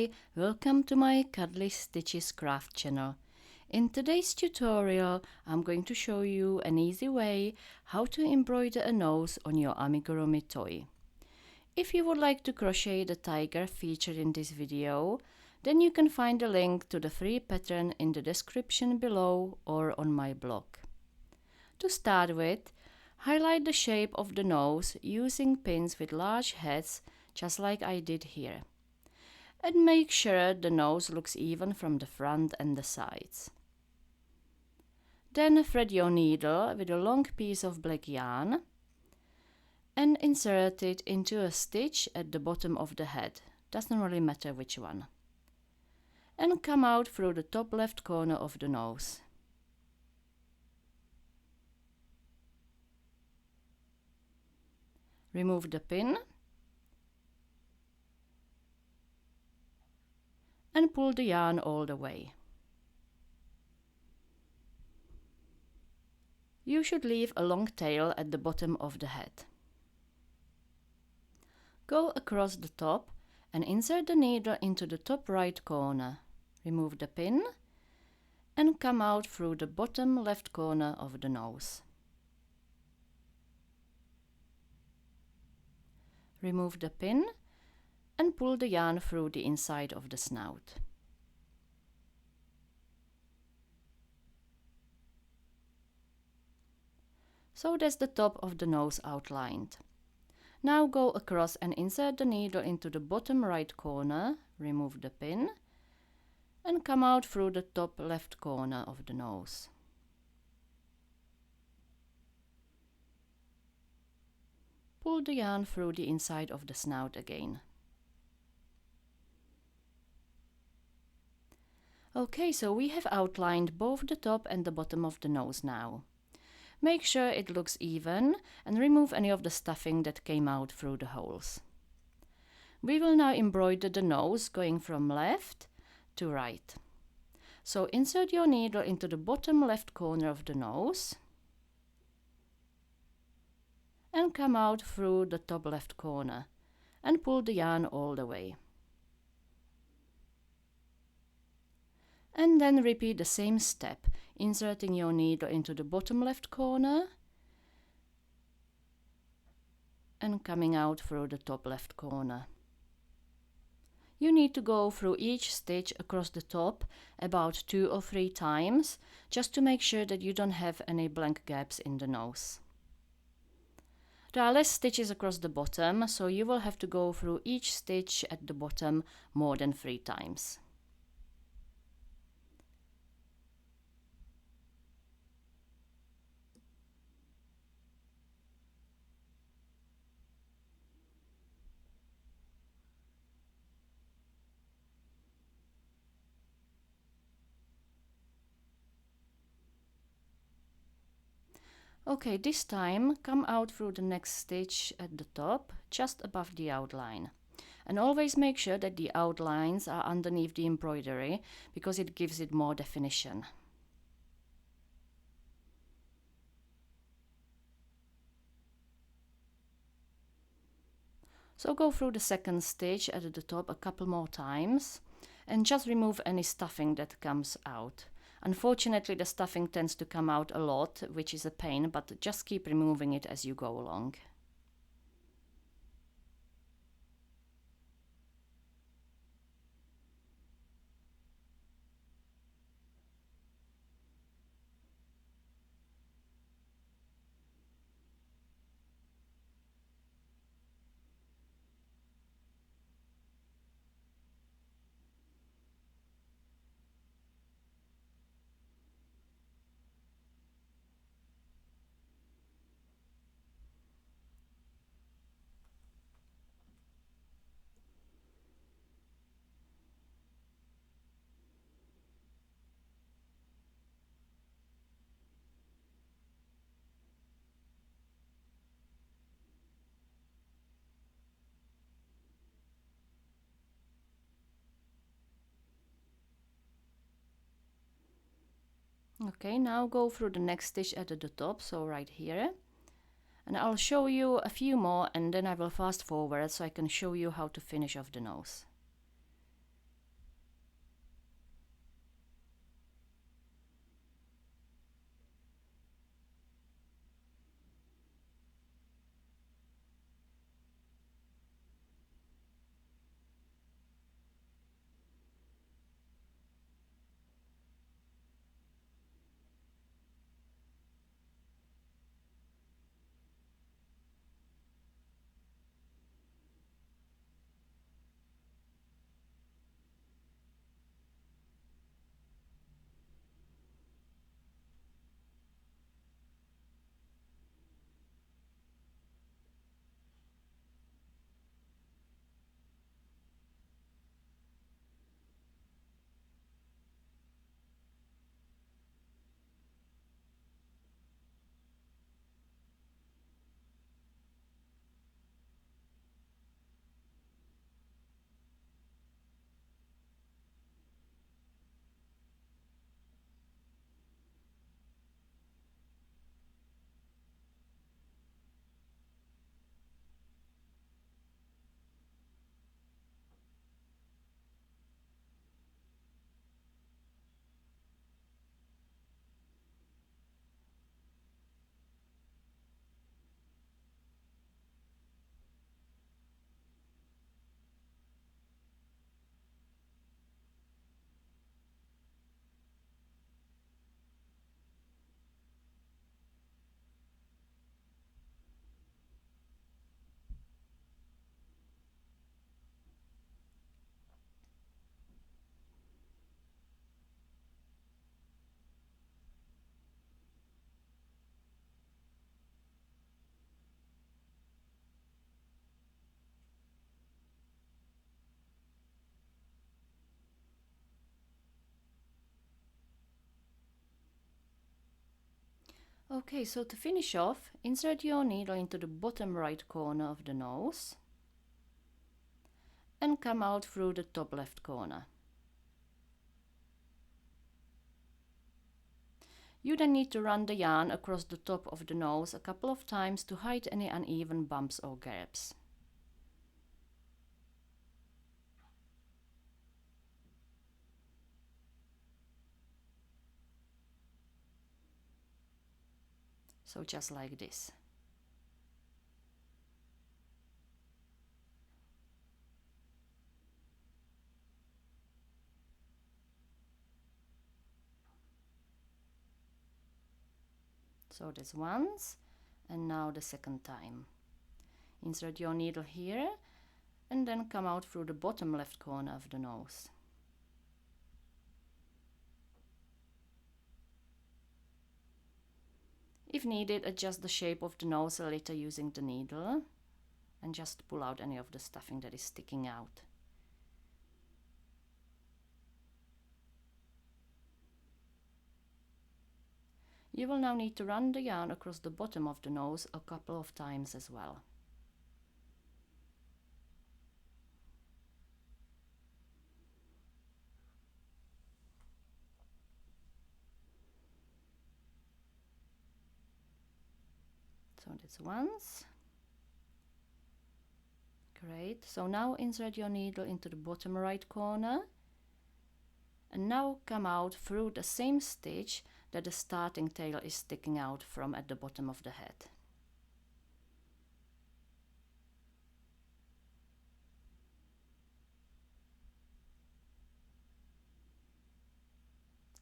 Hi, welcome to my Cuddly Stitches craft channel. In today's tutorial, I'm going to show you an easy way how to embroider a nose on your Amigurumi toy. If you would like to crochet the tiger featured in this video, then you can find a link to the free pattern in the description below or on my blog. To start with, highlight the shape of the nose using pins with large heads, just like I did here. And make sure the nose looks even from the front and the sides. Then thread your needle with a long piece of black yarn and insert it into a stitch at the bottom of the head, doesn't really matter which one, and come out through the top left corner of the nose. Remove the pin and pull the yarn all the way. You should leave a long tail at the bottom of the head. Go across the top and insert the needle into the top right corner. Remove the pin and come out through the bottom left corner of the nose. Remove the pin and pull the yarn through the inside of the snout. So that's the top of the nose outlined. Now go across and insert the needle into the bottom right corner, remove the pin, and come out through the top left corner of the nose. Pull the yarn through the inside of the snout again. Okay, so we have outlined both the top and the bottom of the nose now. Make sure it looks even and remove any of the stuffing that came out through the holes. We will now embroider the nose going from left to right. So insert your needle into the bottom left corner of the nose and come out through the top left corner and pull the yarn all the way. And then repeat the same step, inserting your needle into the bottom left corner and coming out through the top left corner. You need to go through each stitch across the top about 2 or 3 times, just to make sure that you don't have any blank gaps in the nose. There are less stitches across the bottom, so you will have to go through each stitch at the bottom more than 3 times. Okay, this time come out through the next stitch at the top, just above the outline. And always make sure that the outlines are underneath the embroidery, because it gives it more definition. So go through the second stitch at the top a couple more times and just remove any stuffing that comes out. Unfortunately, the stuffing tends to come out a lot, which is a pain, but just keep removing it as you go along. Okay, now go through the next stitch at the top, so right here. And I'll show you a few more and then I will fast forward so I can show you how to finish off the nose. Okay, so to finish off, insert your needle into the bottom right corner of the nose and come out through the top left corner. You then need to run the yarn across the top of the nose a couple of times to hide any uneven bumps or gaps. So just like this. So this once, and now the second time. Insert your needle here and then come out through the bottom left corner of the nose. If needed, adjust the shape of the nose a little using the needle and just pull out any of the stuffing that is sticking out. You will now need to run the yarn across the bottom of the nose a couple of times as well. So that's once. Great. So now insert your needle into the bottom right corner and now come out through the same stitch that the starting tail is sticking out from at the bottom of the head.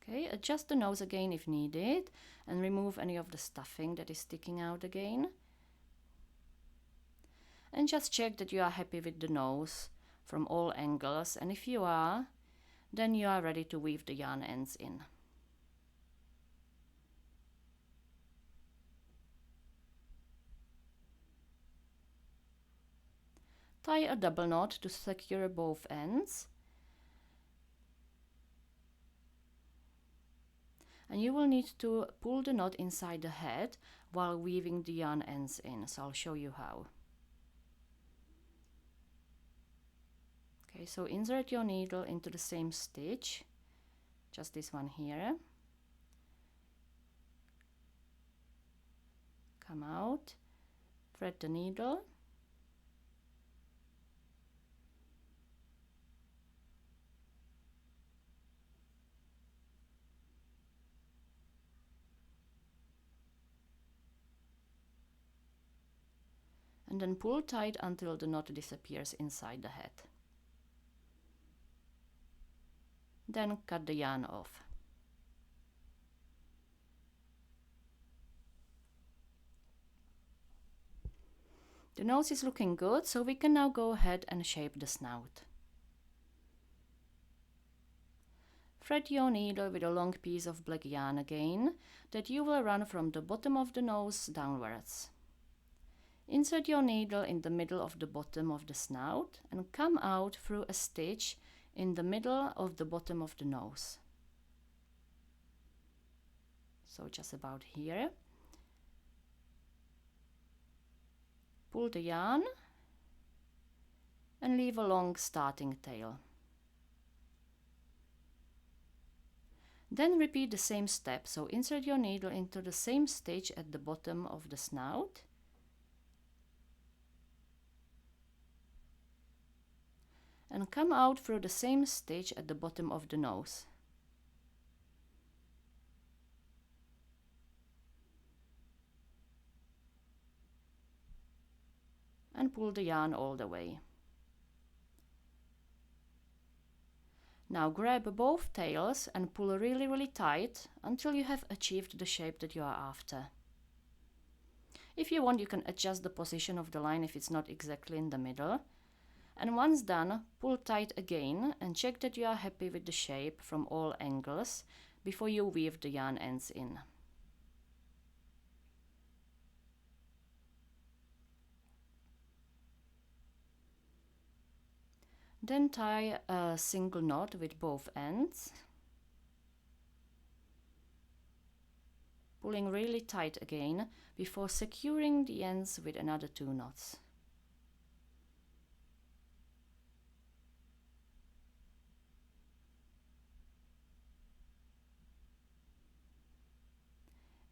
Okay, adjust the nose again if needed and remove any of the stuffing that is sticking out again. And just check that you are happy with the nose from all angles, and if you are, then you are ready to weave the yarn ends in. Tie a double knot to secure both ends. And you will need to pull the knot inside the head while weaving the yarn ends in, so I'll show you how. Okay, so insert your needle into the same stitch, just this one here. Come out, thread the needle, and then pull tight until the knot disappears inside the head. Then cut the yarn off. The nose is looking good, so we can now go ahead and shape the snout. Thread your needle with a long piece of black yarn again that you will run from the bottom of the nose downwards. Insert your needle in the middle of the bottom of the snout and come out through a stitch in the middle of the bottom of the nose. So just about here. Pull the yarn and leave a long starting tail. Then repeat the same step, so insert your needle into the same stitch at the bottom of the snout. And come out through the same stitch at the bottom of the nose. And pull the yarn all the way. Now grab both tails and pull really tight until you have achieved the shape that you are after. If you want, you can adjust the position of the line if it's not exactly in the middle. And once done, pull tight again and check that you are happy with the shape from all angles before you weave the yarn ends in. Then tie a single knot with both ends. pulling really tight again before securing the ends with another 2 knots.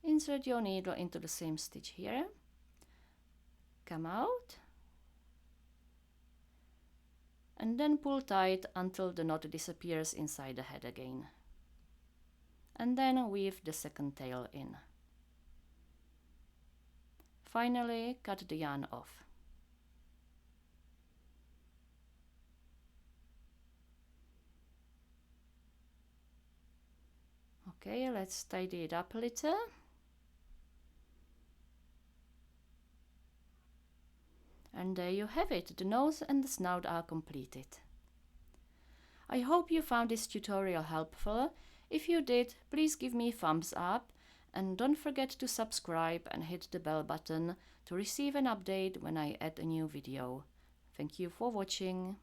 Insert your needle into the same stitch here, come out, and then pull tight until the knot disappears inside the head again. And then weave the second tail in. Finally, cut the yarn off. Okay, let's tidy it up a little. And there you have it, the nose and the snout are completed. I hope you found this tutorial helpful. If you did, please give me a thumbs up and don't forget to subscribe and hit the bell button to receive an update when I add a new video. Thank you for watching.